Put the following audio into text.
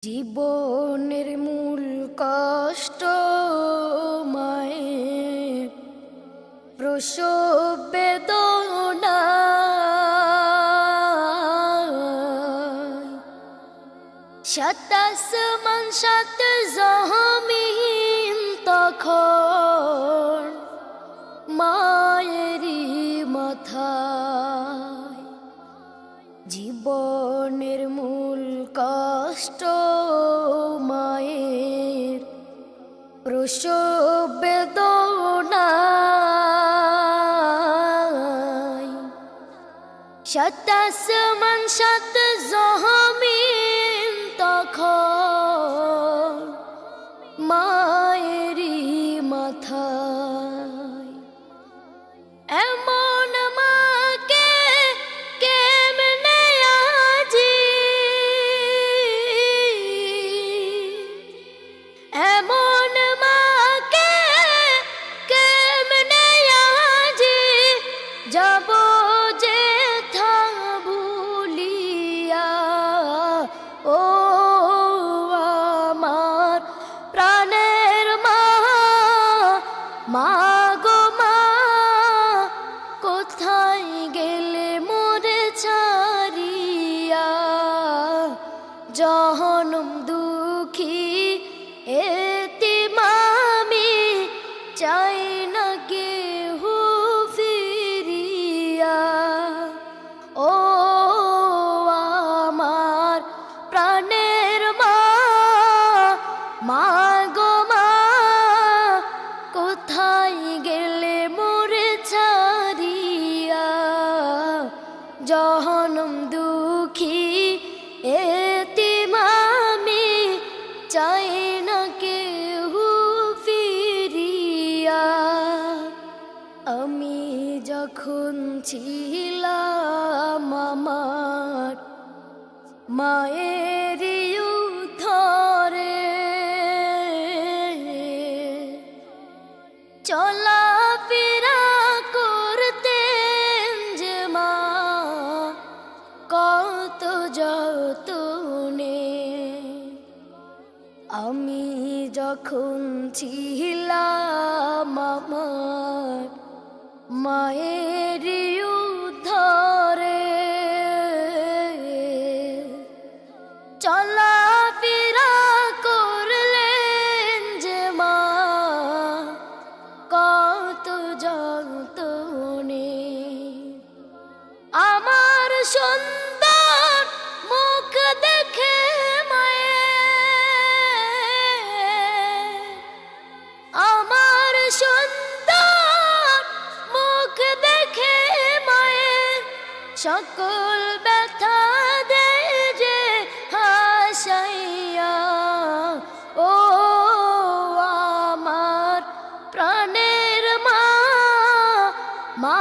জীবনের মূল কষ্ট মায়ের প্রসব বেদনা, সাত আসমান সাত জমিন তখন মায়েরই মাথায়। জীবনের মূল কষ্ট মায়ের প্রসব বেদনায়, সাত আসমান সাত জমিন তখন মায়েরই মাথায়। এমন মাকে কেমনে আজি, এমন মাকে কেমনে আজি যাব যে থা ভুলিয়া। ও আমার প্রাণের মা, মা গো মা, কোথায় গেলে মোরে ছাড়িয়া। জনম দুঃখী এতিম আমি, চাই না কেহু ফিরিয়া। ও আমার প্রাণের মা, মা গো মা, কোথায় গেলে মোরে ছাড়িয়া। জনম দুঃখী এতিম আমি, চাই না কেহু ফিরিয়া। আমি যখন ছিলাম আমার মায়ের উদ্ধরে, চলা ফেরা করতেন যে মা কত যতনে। আমি যখন ছিলাম আমার মায়ের উদ্ধরে, চলা ফেরা করলেন যে মা কত যতনে। আমার সুন্দর মুখ দেখে মায়ের, আমার সুন্দর মুখ দেখে মায়ের, সকল ব্যথা দেয় যে হাসাইয়া। ও আমার প্রাণের মা, মা